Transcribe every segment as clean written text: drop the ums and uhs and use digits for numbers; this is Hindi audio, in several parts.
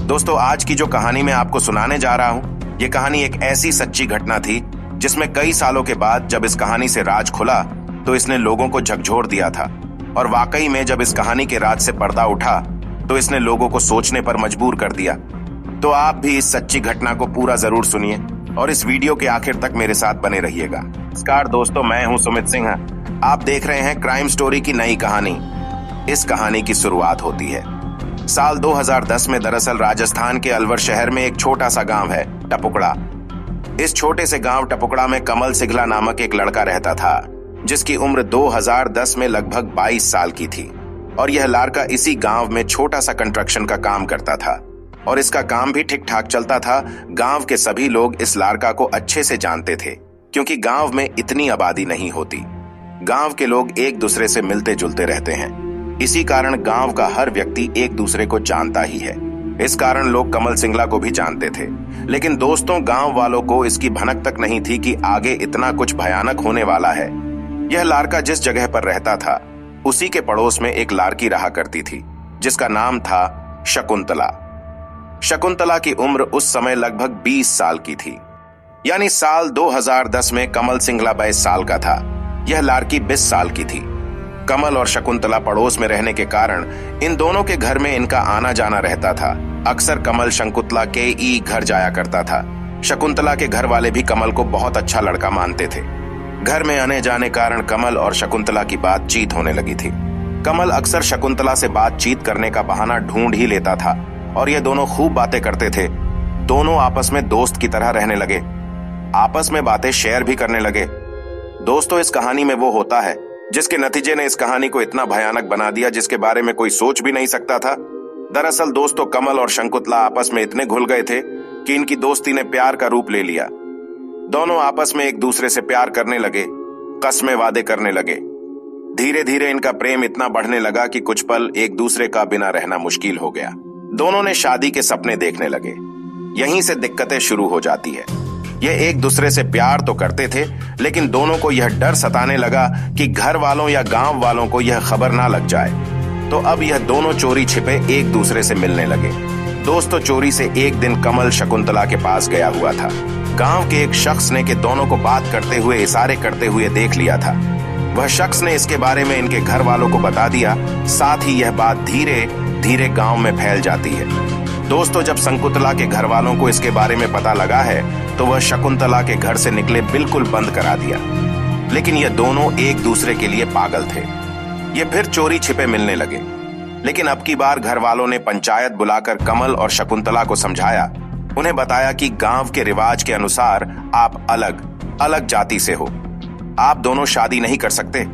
दोस्तों, आज की जो कहानी मैं आपको सुनाने जा रहा हूँ, ये कहानी एक ऐसी सच्ची घटना थी जिसमें कई सालों के बाद जब इस कहानी से राज खुला तो इसने लोगों को झकझोर दिया था। और वाकई में जब इस कहानी के राज से पर्दा उठा तो इसने लोगों को सोचने पर मजबूर कर दिया। तो आप भी इस सच्ची घटना को पूरा जरूर सुनिए और इस वीडियो के आखिर तक मेरे साथ बने रहिएगा। नमस्कार दोस्तों, मैं हूं सुमित सिंह। आप देख रहे हैं क्राइम स्टोरी की नई कहानी। इस कहानी की शुरुआत होती है साल 2010 में। दरअसल राजस्थान के अलवर शहर में एक छोटा सा गांव है, टपुकड़ा। इस छोटे से गांव टपुकड़ा में कमल सिंघला नामक एक लड़का रहता था जिसकी उम्र 2010 में लगभग 22 साल की थी। और यह लड़का इसी गांव में छोटा सा कंस्ट्रक्शन का काम करता था और इसका काम भी ठीक ठाक चलता था। गांव के सभी लोग इस लड़का को अच्छे से जानते थे क्योंकि गांव में इतनी आबादी नहीं होती। गांव के लोग एक दूसरे से मिलते जुलते रहते हैं, इसी कारण गांव का हर व्यक्ति एक दूसरे को जानता ही है। इस कारण लोग कमल सिंघला को भी जानते थे। लेकिन दोस्तों, गांव वालों को इसकी भनक तक नहीं थी कि आगे इतना कुछ भयानक होने वाला है। यह लड़का जिस जगह पर रहता था उसी के पड़ोस में एक लड़की रहा करती थी जिसका नाम था शकुंतला। शकुंतला की उम्र उस समय लगभग 20 साल की थी, यानी साल 2010 में कमल सिंघला 22 साल का था, यह लड़की 20 साल की थी। कमल और शकुंतला पड़ोस में रहने के कारण इन दोनों के घर में इनका आना जाना रहता था। अक्सर कमल शकुंतला के घर जाया करता था। शकुंतला के घर वाले भी कमल को बहुत अच्छा लड़का मानते थे। घर में आने जाने कारण कमल और शकुंतला की बातचीत होने लगी थी। कमल अक्सर शकुंतला से बातचीत करने का बहाना ढूंढ ही लेता था और ये दोनों खूब बातें करते थे। दोनों आपस में दोस्त की तरह रहने लगे, आपस में बातें शेयर भी करने लगे। दोस्तों, इस कहानी में वो होता है जिसके नतीजे ने इस कहानी को इतना भयानक बना दिया जिसके बारे में कोई सोच भी नहीं सकता था। दरअसल दोस्तों, कमल और शकुंतला आपस में इतने घुल गए थे कि इनकी दोस्ती ने प्यार का रूप ले लिया। दोनों आपस में एक दूसरे से प्यार करने लगे, कस्में वादे करने लगे। धीरे धीरे इनका प्रेम इतना बढ़ने लगा कि कुछ पल एक दूसरे का बिना रहना मुश्किल हो गया। दोनों ने शादी के सपने देखने लगे। यहीं से दिक्कतें शुरू हो जाती है। ये एक दूसरे से प्यार तो करते थे लेकिन दोनों को यह डर सताने लगा कि घर वालों या गांव वालों को यह खबर ना लग जाए। तो अब यह दोनों चोरी छिपे एक दूसरे से मिलने लगे। दोस्तों, चोरी से एक दिन कमल शकुंतला के पास गया हुआ था। गांव के एक शख्स ने कि दोनों को बात करते हुए, इशारे करते हुए देख लिया था। वह शख्स ने इसके बारे में इनके घर वालों को बता दिया। साथ ही यह बात धीरे धीरे गांव में फैल जाती है। दोस्तों, जब शकुंतला के घर वालों को इसके बारे में पता लगा है तो वह शकुंतला के घर से निकले बिल्कुल बंद करा दिया। लेकिन ये दोनों एक दूसरे के लिए पागल थे। ये फिर चोरी छिपे मिलने लगे। लेकिन अब की बार घर वालों ने पंचायत बुलाकर कमल और शकुंतला को समझाया। उन्हें बताया कि गांव के रिवाज के अनुसार आप अलग अलग जाति से हो, आप दोनों शादी नहीं कर सकते।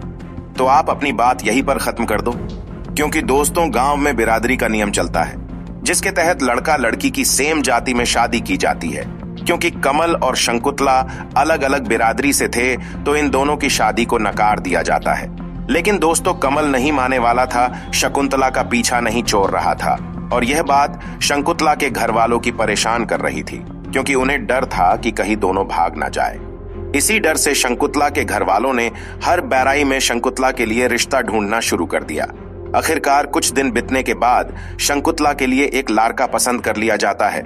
तो आप अपनी बात यहीं पर खत्म कर दो। क्योंकि दोस्तों, गांव में बिरादरी का नियम चलता है जिसके तहत लड़का लड़की की सेम जाति में शादी की जाती है। क्योंकि कमल और शकुंतला अलग अलग बिरादरी से थे तो इन दोनों की शादी को नकार दिया जाता है। लेकिन दोस्तों, कमल नहीं मानने वाला था, शकुंतला का पीछा नहीं छोड़ रहा था। और यह बात शकुंतला के घर वालों की परेशान कर रही थी क्योंकि उन्हें डर था कि कहीं दोनों भाग ना जाए। इसी डर से शकुंतला के घर वालों ने हर बाराई में शकुंतला के लिए रिश्ता ढूंढना शुरू कर दिया। आखिरकार कुछ दिन बीतने के बाद शकुंतला के लिए एक लड़का पसंद कर लिया जाता है।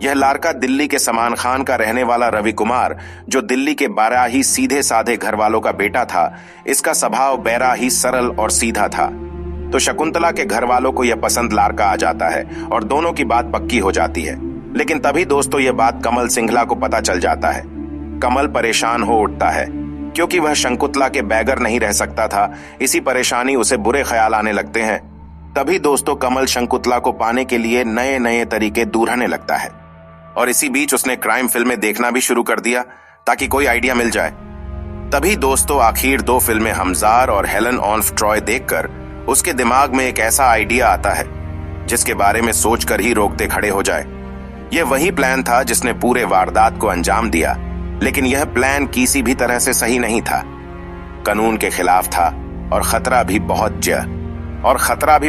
यह लड़का दिल्ली के समान खान का रहने वाला रवि कुमार, जो दिल्ली के बड़ा ही सीधे साधे घर वालों का बेटा था। इसका स्वभाव बड़ा ही सरल और सीधा था। तो शकुंतला के घर वालों को यह पसंद लड़का आ जाता है और दोनों की बात पक्की हो जाती है। लेकिन तभी दोस्तों, यह बात कमल सिंघला को पता चल जाता है। कमल परेशान हो उठता है क्योंकि वह शकुंतला के बैगर नहीं रह सकता था। इसी परेशानी उसे बुरे ख्याल आने लगते हैं। तभी दोस्तों, कमल शकुंतला को पाने के लिए नए नए तरीके ढूंढने लगता है। और इसी बीच उसने क्राइम फिल्में देखना भी शुरू कर दिया ताकि कोई आइडिया मिल जाए। तभी दोस्तों, आखिर 2 फिल्में हमजार और हेलन ऑफ ट्रॉय देखकर उसके दिमाग में एक ऐसा आइडिया आता है जिसके बारे में सोचकर ही रोकते खड़े हो जाए। यह वही प्लान था जिसने पूरे वारदात को अंजाम दिया। लेकिन यह प्लान किसी भी तरह से सही नहीं था, कानून के खिलाफ था और खतरा भी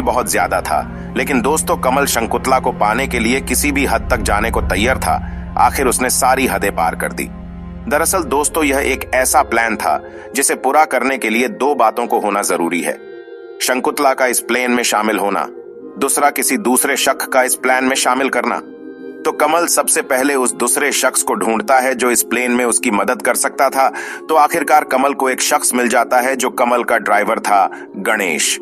बहुत ज्यादा था। लेकिन दोस्तों, कमल शकुंतला को पाने के लिए किसी भी हद तक जाने को तैयार था। आखिर उसने सारी हदें पार कर दी। दरअसल दोस्तों, यह एक ऐसा प्लान था जिसे पूरा करने के लिए 2 बातों को होना जरूरी है। शकुंतला का इस प्लान में शामिल होना, दूसरा किसी दूसरे शख्स का इस प्लान में शामिल करना। तो कमल सबसे पहले उस दूसरे शख्स को ढूंढता है जो इस प्लेन में उसकी मदद कर सकता था। तो आखिरकार कमल को एक शख्स मिल जाता है जो कमल का ड्राइवर था, गणेश।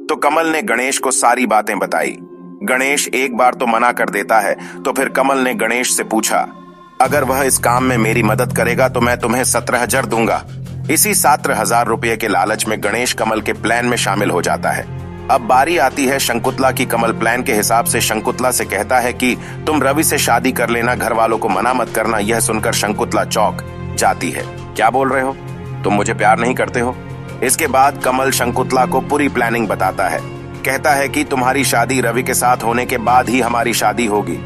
तो कमल ने गणेश को सारी बातें बताई। गणेश एक बार तो मना कर देता है, तो फिर कमल ने गणेश से पूछा, अगर वह इस काम में मेरी मदद करेगा तो मैं तुम्हें 17,000 दूंगा। इसी 17,000 रुपये के लालच में गणेश कमल के प्लान में शामिल हो जाता है। अब बारी आती है शंकुतला की। कमल प्लान के हिसाब से शंकुतला से कहता है कि तुम रवि से शादी कर लेना, घर वालों को मना मत करना। यह सुनकर शंकुतला चौंक जाती है। क्या बोल रहे हो? तुम मुझे प्यार नहीं करते हो? इसके बाद कमल शंकुतला को पूरी प्लानिंग बताता है। कहता है कि तुम्हारी शादी रवि के साथ होने के बाद ही हमारी शादी होगी।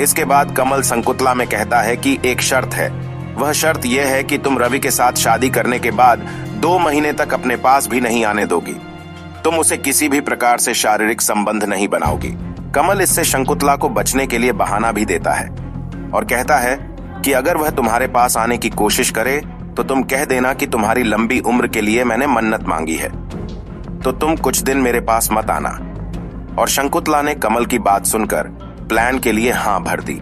इसके बाद कमल शंकुतला में कहता है कि एक शर्त है। वह शर्त यह है कि तुम रवि के साथ शादी करने के बाद 2 महीने तक अपने पास भी नहीं आने दोगी। तुम उसे किसी भी प्रकार से शारीरिक संबंध नहीं बनाओगी। कमल इससे शंकुतला को बचने के लिए बहाना भी देता है और कहता है कि अगर वह तुम्हारे पास आने की कोशिश करे तो तुम कह देना कि तुम्हारी लंबी उम्र के लिए मैंने मन्नत मांगी है, तो तुम कुछ दिन मेरे पास मत आना। और शंकुतला ने कमल की बात सुनकर प्लान के लिए हाँ भर दी।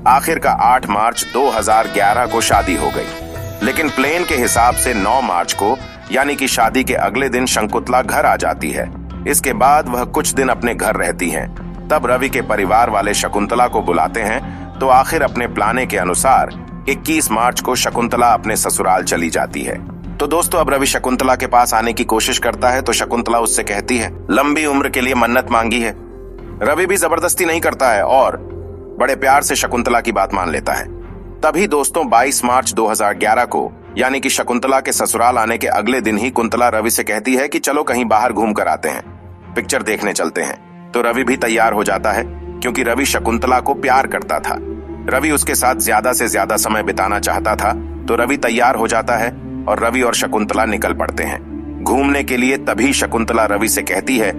आखिर का 8 मार्च 2011 को शादी हो गई। लेकिन प्लेन के हिसाब से 9 मार्च को, यानी कि शादी के अगले दिन, शंकुतला घर आ जाती है। इसके बाद वह कुछ दिन अपने घर रहती हैं। तब रवि के परिवार वाले शकुंतला को बुलाते हैं। तो आखिर अपने प्लाने के अनुसार 21 मार्च को शकुंतला अपने ससुराल चली जाती है। तो दोस्तों, अब रवि शकुंतला के पास आने की कोशिश करता है तो शकुंतला उससे कहती है, लंबी उम्र के लिए मन्नत मांगी है। रवि भी जबरदस्ती नहीं करता है और बड़े प्यार से शकुंतला की बात मान लेता है। तभी दोस्तों 22 मार्च 2011 को, यानी कि शकुंतला के ससुराल आने के अगले दिन ही, कुंतला रवि से कहती है कि चलो कहीं बाहर घूम कर आते हैं, पिक्चर देखने चलते हैं। तो रवि भी तैयार हो जाता है क्योंकि रवि शकुंतला को प्यार करता था। रवि उसके साथ ज्यादा से ज्यादा समय बिताना चाहता था। तो रवि तैयार हो जाता है और रवि और शकुंतला निकल पड़ते हैं घूमने के लिए। तभी शकुंतला रवि से कहती है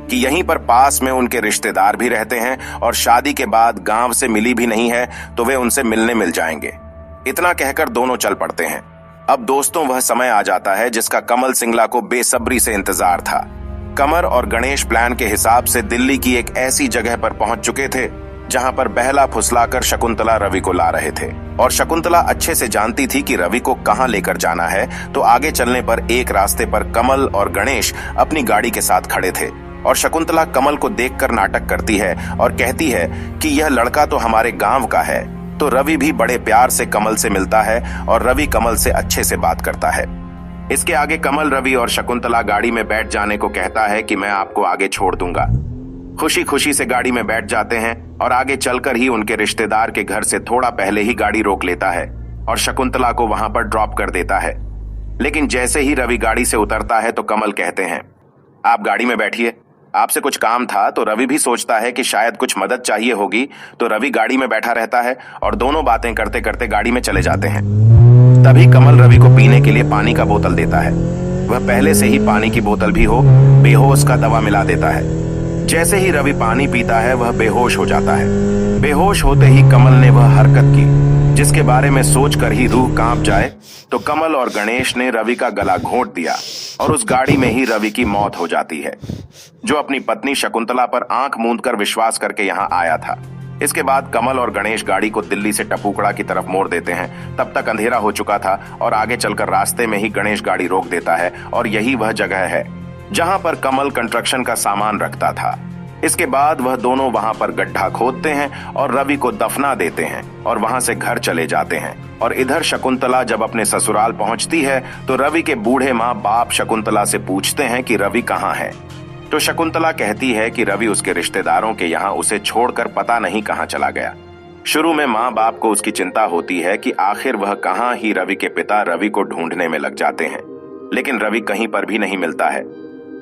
कि यहीं पर पास में उनके रिश्तेदार भी रहते हैं और शादी के बाद गांव से मिली भी नहीं है तो वे उनसे मिलने मिल जाएंगे। इतना कहकर दोनों चल पड़ते हैं। अब दोस्तों वह समय आ जाता है जिसका कमल सिंगला को बेसब्री से इंतजार था। कमर और गणेश प्लान के हिसाब से दिल्ली की एक ऐसी जगह पर पहुंच चुके थे जहां पर बहला फुसलाकर शकुंतला रवि को ला रहे थे। और शकुंतला अच्छे से जानती थी कि रवि को कहां लेकर जाना है। तो आगे चलने पर एक रास्ते पर कमल और गणेश अपनी गाड़ी के साथ खड़े थे और शकुंतला कमल को देखकर नाटक करती है और कहती है कि यह लड़का तो हमारे गांव का है। तो रवि भी बड़े प्यार से कमल से मिलता है और रवि कमल से अच्छे से बात करता है। इसके आगे कमल रवि और शकुंतला गाड़ी में बैठ जाने को कहता है कि मैं आपको आगे छोड़ दूंगा। खुशी खुशी से गाड़ी में बैठ जाते हैं और आगे चलकर ही उनके रिश्तेदार के घर से थोड़ा पहले ही गाड़ी रोक लेता है और शकुंतला को वहां पर ड्रॉप कर देता है। लेकिन जैसे ही रवि गाड़ी से उतरता है तो कमल कहते हैं, आप गाड़ी में बैठिए, आपसे कुछ काम था। तो रवि भी सोचता है कि शायद कुछ मदद चाहिए होगी। तो रवि गाड़ी में बैठा रहता है और दोनों बातें करते करते गाड़ी में चले जाते हैं। तभी कमल रवि को पीने के लिए पानी का बोतल देता है। वह पहले से ही पानी की बोतल भी हो, बेहोश का दवा मिला देता है। जैसे ही रवि पानी पीता है वह बेहोश हो जाता है। बेहोश होते ही कमल ने वह हरकत की जिसके बारे में सोचकर ही रूह कांप जाए। तो कमल और गणेश ने रवि का गला घोंट दिया और उस गाड़ी में ही रवि की मौत हो जाती है, जो अपनी पत्नी शकुंतला पर आंख मूंद कर विश्वास करके यहाँ आया था। इसके बाद कमल और गणेश गाड़ी को दिल्ली से टपूकड़ा की तरफ मोड़ देते हैं। तब तक अंधेरा हो चुका था और आगे चलकर रास्ते में ही गणेश गाड़ी रोक देता है और यही वह जगह है जहां पर कमल कंस्ट्रक्शन का सामान रखता था। इसके बाद वह दोनों वहां पर गड्ढा खोदते हैं और रवि को दफना देते हैं और वहां से घर चले जाते हैं। और इधर शकुंतला जब अपने ससुराल पहुंचती है तो रवि के बूढ़े माँ बाप शकुंतला से पूछते हैं कि रवि कहाँ है। तो शकुंतला कहती है कि रवि उसके रिश्तेदारों के यहाँ उसे छोड़कर पता नहीं कहाँ चला गया। शुरू में माँ बाप को उसकी चिंता होती है कि आखिर वह कहाँ ही रवि के पिता रवि को ढूंढने में लग जाते हैं, लेकिन रवि कहीं पर भी नहीं मिलता है।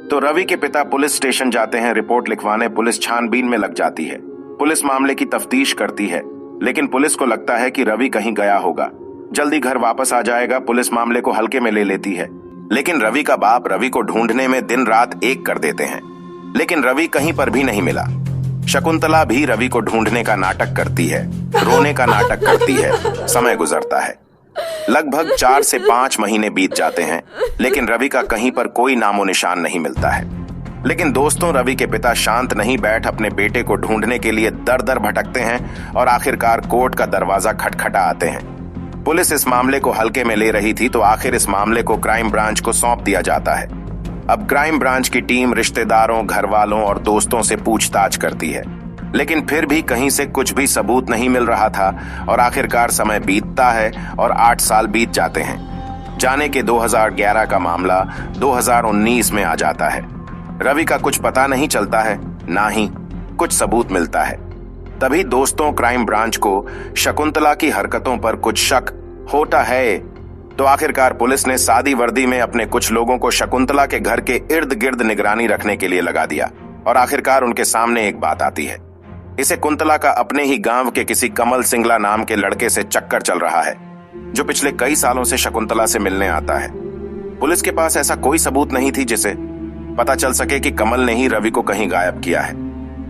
तो रवि के पिता पुलिस स्टेशन जाते हैं रिपोर्ट लिखवाने। पुलिस छानबीन में लग जाती है। पुलिस मामले की तफ्तीश करती है, लेकिन पुलिस को लगता है कि रवि कहीं गया होगा, जल्दी घर वापस आ जाएगा। पुलिस मामले को हल्के में ले लेती है, लेकिन रवि का बाप रवि को ढूंढने में दिन रात एक कर देते हैं, लेकिन रवि कहीं पर भी नहीं मिला। शकुंतला भी रवि को ढूंढने का नाटक करती है, रोने का नाटक करती है। समय गुजरता है। लगभग 4 से 5 महीने बीत जाते हैं, लेकिन रवि का कहीं पर कोई नामो निशान नहीं मिलता है। लेकिन दोस्तों, रवि के पिता शांत नहीं बैठ अपने बेटे को ढूंढने के लिए दर दर भटकते हैं और आखिरकार कोर्ट का दरवाजा खटखटा आते हैं। पुलिस इस मामले को हल्के में ले रही थी तो आखिर इस मामले को क्राइम ब्रांच को सौंप दिया जाता है। अब क्राइम ब्रांच की टीम रिश्तेदारों, घर वालों और दोस्तों से पूछताछ करती है, लेकिन फिर भी कहीं से कुछ भी सबूत नहीं मिल रहा था और आखिरकार समय बीतता है और 8 साल बीत जाते हैं। जाने के 2011 का मामला 2019 में आ जाता है। रवि का कुछ पता नहीं चलता है, ना ही कुछ सबूत मिलता है। तभी दोस्तों क्राइम ब्रांच को शकुंतला की हरकतों पर कुछ शक होता है, तो आखिरकार पुलिस ने सादी वर्दी में अपने कुछ लोगों को शकुंतला के घर के इर्द गिर्द निगरानी रखने के लिए लगा दिया और आखिरकार उनके सामने एक बात आती है। इसे कुंतला का अपने ही गांव के किसी कमल सिंगला नाम के लड़के से चक्कर चल रहा है, जो पिछले कई सालों से शकुंतला से मिलने आता है। पुलिस के पास ऐसा कोई सबूत नहीं थी जिसे पता चल सके कि कमल ने ही रवि को कहीं गायब किया है।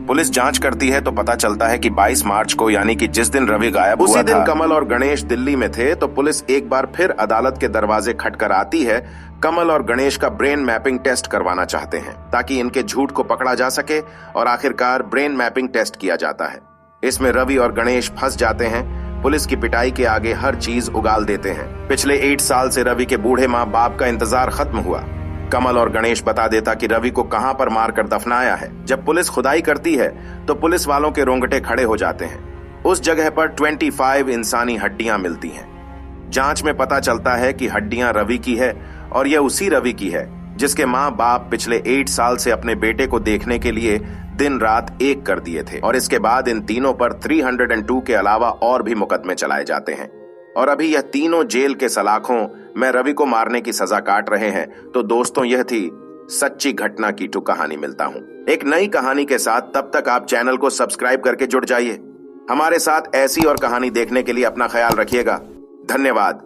पुलिस जांच करती है तो पता चलता है कि 22 मार्च को, यानी कि जिस दिन रवि गायब हुआ था, उसी दिन कमल और गणेश दिल्ली में थे। तो पुलिस एक बार फिर अदालत के दरवाजे खटखटाती है। कमल और गणेश का ब्रेन मैपिंग टेस्ट करवाना चाहते हैं ताकि इनके झूठ को पकड़ा जा सके और आखिरकार ब्रेन मैपिंग टेस्ट किया जाता है। इसमें रवि और गणेश फंस जाते हैं। पुलिस की पिटाई के आगे हर चीज उगाल देते हैं। पिछले 8 साल से रवि के बूढ़े माँ बाप का इंतजार खत्म हुआ। कमल और गणेश बता देता कि रवि को कहां पर मारकर दफनाया है। जब पुलिस खुदाई करती है तो पुलिस वालों के रोंगटे खड़े हो जाते हैं। उस जगह पर 25 इंसानी हड्डियां मिलती हैं। जांच में पता चलता है कि हड्डियां रवि की है और यह उसी रवि की है जिसके माँ बाप पिछले 8 साल से अपने बेटे को देखने के लिए दिन रात एक कर दिए थे। और इसके बाद इन तीनों पर 302 के अलावा और भी मुकदमे चलाए जाते हैं और अभी यह तीनों जेल के सलाखों में रवि को मारने की सजा काट रहे हैं। तो दोस्तों, यह थी सच्ची घटना की टू कहानी। मिलता हूं एक नई कहानी के साथ, तब तक आप चैनल को सब्सक्राइब करके जुड़ जाइए। हमारे साथ ऐसी और कहानी देखने के लिए अपना ख्याल रखिएगा। धन्यवाद।